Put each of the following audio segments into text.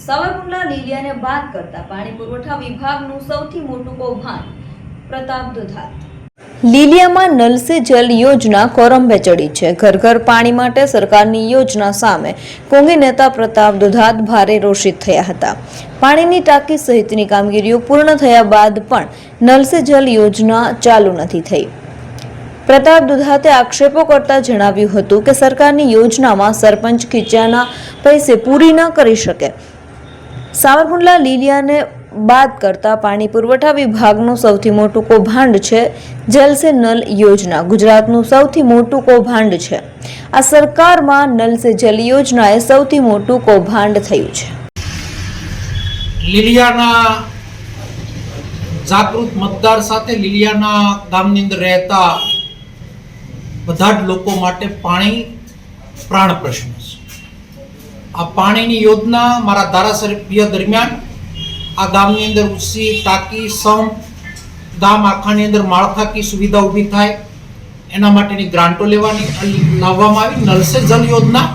સાવરકુંડલા લીલિયાને બાદ કરતા પાણી પુરવઠા વિભાગનું સૌથી મોટું કૌભાંડ પ્રતાપ દુધાત. લીલિયામાં નલ સે જલ યોજના કોરંબે ચડી છે. ઘર ઘર પાણી માટે સરકારની યોજના સામે કોંગી નેતા પ્રતાપ દુધાત ભારે રોષિત થયા હતા. પાણીની ટાંકી સહિતની કામગીરીઓ પૂર્ણ થયા બાદ પણ નલ સે જલ યોજના ચાલુ નથી થઈ. પ્રતાપ દુધાતે આક્ષેપો કરતા જણાવ્યું હતું કે સરકારની યોજનામાં સરપંચ ખીચાના પૈસે પૂરી ન કરી શકે. સાવરકુંડલા લીલિયાને બાદ કરતા પાણી પુરવઠા વિભાગનું સૌથી મોટું કૌભાંડ છે જલ સે નલ યોજના. ગુજરાતનું સૌથી મોટું કૌભાંડ છે. આ સરકારમાં નલ સે જલ યોજનાએ સૌથી મોટું કૌભાંડ થયું છે. લીલિયાના જાગૃત મતદાર સાથે લીલિયાના ગામની અંદર રહેતા બધા જ લોકો માટે પાણી પ્રાણ પ્રશ્ન છે. આ પાણીની યોજના મારા ધારાસભ્ય દરમિયાન આ ગામની અંદર ઊંચી ટાંકી સંપ ગામ આખાની અંદર માળખાકીય સુવિધા ઊભી થાય એના માટેની ગ્રાન્ટો લાવવામાં આવી. નલ સે જલ યોજના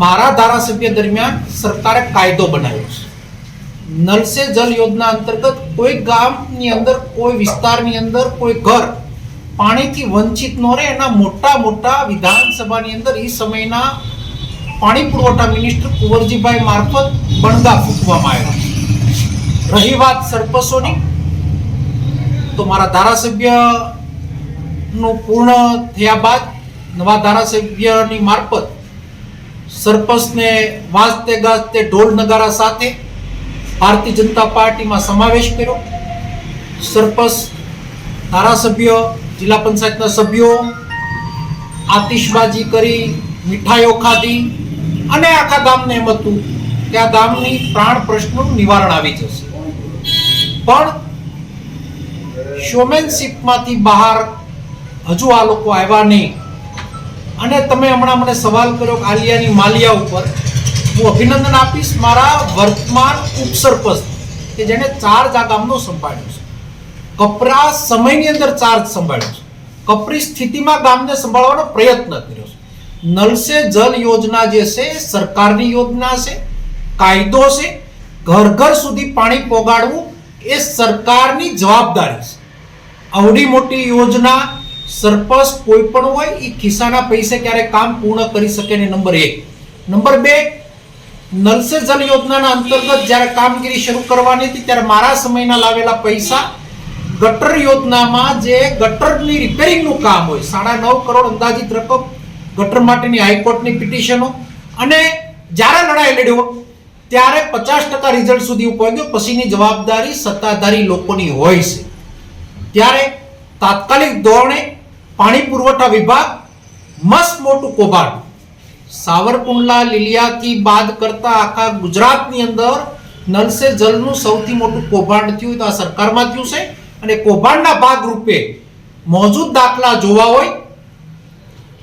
મારા ધારાસભ્ય દરમિયાન સરકારે કાયદો બનાવ્યો છે. નલ સે જલ યોજના અંતર્ગત કોઈ ગામની અંદર કોઈ વિસ્તારની અંદર કોઈ ઘર પાણીથી વંચિત ન રહે એના મોટા વિધાનસભાની અંદર એ સમયના પાણી પુરવઠા મિનિસ્ટર કુંવરજીભાઈ મારફત બણગા ફૂંકવામાં આવ્યા. રહી વાત સરપંચોની, તો મારા ધારાસભ્યનું પૂર્ણ થયા બાદ નવા ધારાસભ્યની મારફત સરપંચને વાજતે ગાજતે ઢોલ નગારા સાથે ભારતીય જનતા પાર્ટીમાં સમાવેશ કર્યો. સરપંચ, ધારાસભ્ય, જિલ્લા પંચાયતના સભ્યો આતિશબાજી કરી, મીઠાઈઓ ખાધી અને આખા ગામને એમ હતું કે આ ગામની પ્રાણ પ્રશ્નનું નિવારણ આવી જશે. પણ શોમેનશીપમાંથી બહાર હજુ આ લોકો આવ્યા નહીં. અને તમે હમણાં મને સવાલ કર્યો આલિયાની માલિયા ઉપર, હું અભિનંદન આપીશ મારા વર્તમાન ઉપસરપંચ કે જેને ચાર્જ આ ગામનો સંભાળ્યો છે. કપરા સમયની અંદર ચાર્જ સંભાળ્યો છે. કપરી સ્થિતિમાં ગામને સંભાળવાનો પ્રયત્ન કર્યો છે. નલ સે જલ યોજના જે છે સરકારની યોજના છે, કાયદો છે. ઘર ઘર સુધી પાણી પહોંચાડવું એ સરકારની જવાબદારી છે. આવડી મોટી યોજના સરપંચ કોઈ પણ હોય એ ખિસ્સાના પૈસે ક્યારે કામ પૂર્ણ કરી શકે નહીં. નંબર 1. નંબર 2, નલ સે જલ યોજનાના અંતર્ગત જ્યારે કામગીરી શરૂ કરવાની હતી ત્યારે મારા સમયના લાવેલા પૈસા ગટર યોજનામાં જે ગટરની રિપેરિંગનું કામ હોય 9.5 કરોડ અંદાજિત રકમ ગટર માટેની હાઈકોર્ટની પિટિશનો, અને જ્યારે લડાઈ લડ્યો ત્યારે 50% રિઝલ્ટ સુધી પહોંચ્યો. પછીની જવાબદારી સત્તાધારી લોકોની હોય છે. ત્યારે તાત્કાલિક ધોરણે પાણી પુરવઠા વિભાગ મસ્ત મોટું કૌભાંડ સાવરકુંડલા લીલિયાથી બાદ કરતા આખા ગુજરાતની અંદર નલ સે જલનું સૌથી મોટું કૌભાંડ થયું તો આ સરકારમાં થયું છે. અને કૌભાંડના ભાગરૂપે મોજૂદ દાખલા જોવા હોય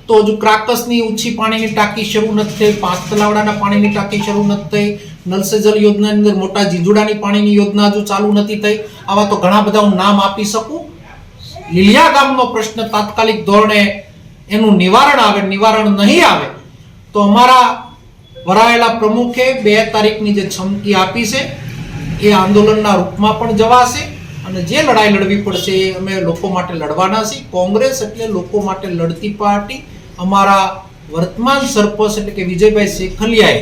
તો હજુ ક્રાકસની ઊંચી પાણીની ટાંકી શરૂ નથી થઈ, 5 તલાવડાના પાણીની ટાંકી શરૂ નથી થઈ, નલ સે જલ યોજનાની અંદર મોટા જીંજુડાની પાણીની યોજના હજુ ચાલુ નથી થઈ. આવા તો ઘણા બધા હું નામ આપી શકું. લીલિયા ગામનો પ્રશ્ન તાત્કાલિક ધોરણે એનું નિવારણ આવે. નિવારણ નહીં આવે તો અમારા વરાયેલા પ્રમુખે 2 તારીખની જે છમકી આપી છે એ આંદોલનના રૂપમાં પણ જવાશે. અને જે લડાઈ લડવી પડશે એ અમે લોકો માટે લડવાના છીએ. કોંગ્રેસ એટલે લોકો માટે લડતી પાર્ટી. અમારા વર્તમાન સરપંચ એટલે કે વિજયભાઈ શેખલિયાએ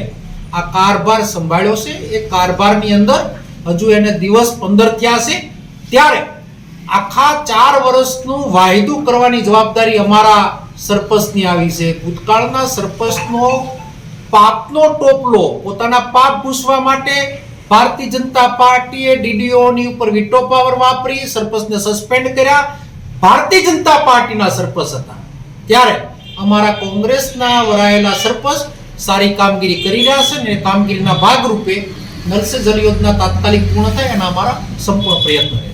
આ કારભાર સંભાળ્યો છે. એ કારભારની અંદર હજુ એને દિવસ 15 થયા છે. ત્યારે આખા 4 વર્ષનું વાયદું કરવાની જવાબદારી અમારા સરપંચની આવી છે. ભૂતકાળના સરપંચનો પાપનો ટોપલો પોતાના પાપ ભૂસવા માટે ભારતીય જનતા પાર્ટીએ ડીડીઓની ઉપર વીટો પાવર વાપરી સરપંચને સસ્પેન્ડ કર્યા. ભારતીય જનતા પાર્ટીના સરપંચ હતા. ત્યારે અમારા કોંગ્રેસના વરાયેલા સરપંચ સારી કામગીરી કરી રહ્યા છે અને કામગીરીના ભાગરૂપે નલ સે જલ યોજના તાત્કાલિક પૂર્ણ થાય એના અમારા સંપૂર્ણ પ્રયત્ન રહેશે.